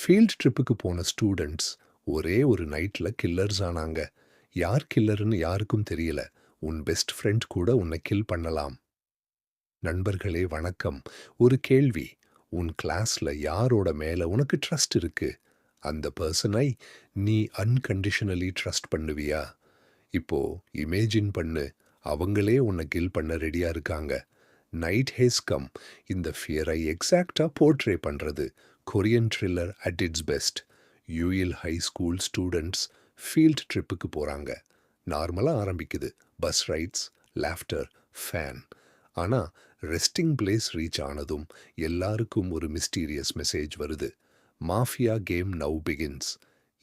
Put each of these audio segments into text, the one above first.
Field ட்ரிப்புக்கு போன students ஒரே ஒரு நைட்ல கில்லர்ஸ் ஆனாங்க. யார் கில்லர்னு யாருக்கும் தெரியல. உன் பெஸ்ட் ஃப்ரெண்ட் கூட உன்னை கில் பண்ணலாம். நண்பர்களே வணக்கம். ஒரு கேள்வி. உன் கிளாஸ்ல யாரோட மேல உனக்கு ட்ரஸ்ட் இருக்கு? அந்த பர்சனை நீ அன்கண்டிஷனலி ட்ரஸ்ட் பண்ணுவியா? இப்போ இமேஜின் பண்ணு. அவங்களே உன்னை கில் பண்ண ரெடியா இருக்காங்க. Night has come. இந்த ஃபியரை எக்ஸாக்டா போர்ட்ரே பண்றது Korean thriller at its best. யூஎல் ஹை ஸ்கூல் ஸ்டூடெண்ட்ஸ் ஃபீல்ட் ட்ரிப்புக்கு போறாங்க. நார்மலா ஆரம்பிக்குது. Bus rides, laughter, fun. ஆனா ரெஸ்டிங் பிளேஸ் ரீச் ஆனதும் எல்லாருக்கும் ஒரு மிஸ்டீரியஸ் மெசேஜ் வருது. Mafia game now begins.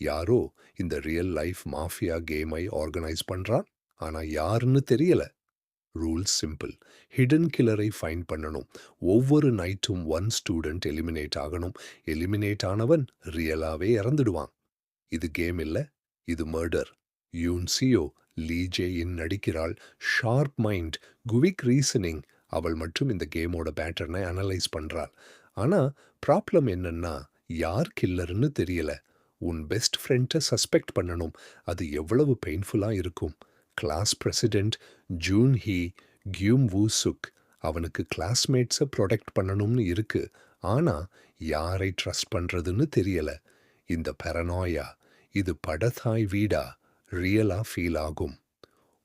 யாரோ இந்த ரியல் லைஃப் மாஃபியா கேமை ஆர்கனைஸ் பண்றான். ஆனா யாருன்னு தெரியல. Rules simple. ஹிடன் கில்லரை ஃபைண்ட் பண்ணணும். ஒவ்வொரு நைட்டும் ஒன் ஸ்டூடெண்ட் எலிமினேட் ஆகணும். எலிமினேட் ஆனவன் ரியலாவே இறந்துடுவான். இது கேம் இல்ல, இது murder. Yoon Seo Lee Jae In நடிக்கிறாள். Sharp mind, quick reasoning. அவள் மட்டும் இந்த கேமோட பேட்டர்னை அனலைஸ் பண்றாள். ஆனா ப்ராப்ளம் என்னன்னா யார் கில்லர்னு தெரியல. உன் பெஸ்ட் ஃப்ரெண்டை சஸ்பெக்ட் பண்ணணும். அது எவ்வளவு பெயின்ஃபுல்லா இருக்கும். Class president Joon Hee Kyum Woo Suk. அவனுக்கு கிளாஸ்மேட்ஸை ப்ரொடெக்ட் பண்ணணும்னு இருக்கு. ஆனா யாரை ட்ரஸ்ட் பண்றதுன்னு தெரியல. இந்த பெரனாயா, இது படத்தாய் வீடா ரியலா ஃபீல் ஆகும்.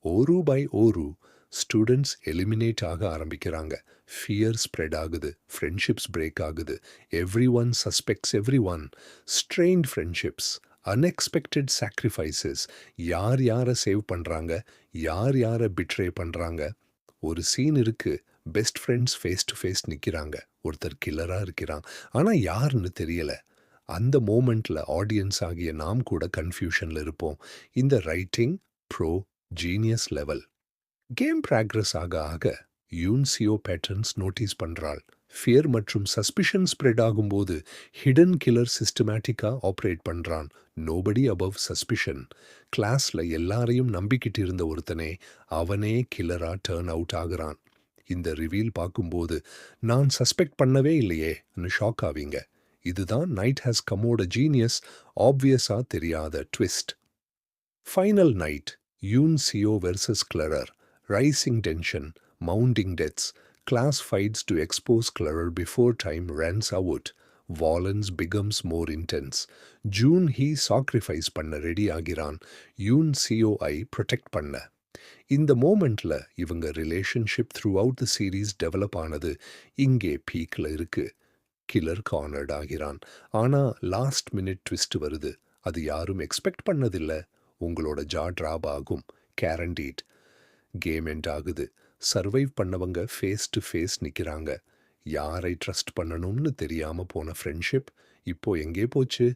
ஓரு பை ஓரு ஸ்டூடெண்ட்ஸ் எலிமினேட் ஆக ஆரம்பிக்கிறாங்க. ஃபியர் ஸ்ப்ரெட் ஆகுது. ஃப்ரெண்ட்ஷிப்ஸ் பிரேக் ஆகுது. Every one suspects every one. Strained friendships, unexpected sacrifices. யார் யாரை சேவ் பண்ணுறாங்க, யார் யாரை பிட்ரே பண்ணுறாங்க. ஒரு சீன் இருக்கு. Best friends face to face நிற்கிறாங்க. ஒருத்தர் கில்லராக இருக்கிறான். ஆனால் யாருன்னு தெரியல. அந்த மோமெண்ட்ல ஆடியன்ஸ் ஆகிய நாம் கூட கன்ஃபியூஷன்ல இருப்போம். இந்த writing bro genius level. Game progress ஆக ஆக யூன் சியோ பேட்டர்ன்ஸ் நோட்டீஸ் பண்றாள். ஃபியர் மற்றும் சஸ்பிஷன் ஸ்ப்ரெட் ஆகும்போது ஹிடன் கில்லர் சிஸ்டமேட்டிக்கா ஆப்ரேட் பண்றான். Nobody above suspicion. கிளாஸ்ல எல்லாரையும் நம்பிக்கிட்டு இருந்த ஒருத்தனே அவனே கில்லரா டேர்ன் அவுட் ஆகுறான். இந்த ரிவீல் பார்க்கும்போது நான் சஸ்பெக்ட் பண்ணவே இல்லையேன்னு ஷாக் ஆவீங்க. இதுதான் நைட் ஹேஸ் கமோட ஜீனியஸ், ஆப்வியஸா தெரியாத twist. Final night. Yoon Seo versus killer. Rising tension, mounting deaths, class fights to expose Claire before time runs out. Violence becomes more intense. June he sacrifice பண்ண ready ஆகிறான். யூன் COI protect பண்ண. இந்த மோமெண்ட்ல இவங்க relationship through out the series develop ஆனது இங்கே பீக்ல இருக்கு. Killer cornered ஆகிறான். ஆனா லாஸ்ட் மினிட் ட்விஸ்ட் வருது. அது யாரும் எக்ஸ்பெக்ட் பண்ணதில்ல. உங்களோட ஜா ட்ராப் ஆகும். கேரண்டீட். கேம் எண்ட் ஆகுது. சர்வைவ் பண்ணவங்க ஃபேஸ் டு ஃபேஸ் நிற்கிறாங்க. யாரை ட்ரஸ்ட் பண்ணணும்னு தெரியாம போன ஃப்ரெண்ட்ஷிப் இப்போ எங்கே போச்சு?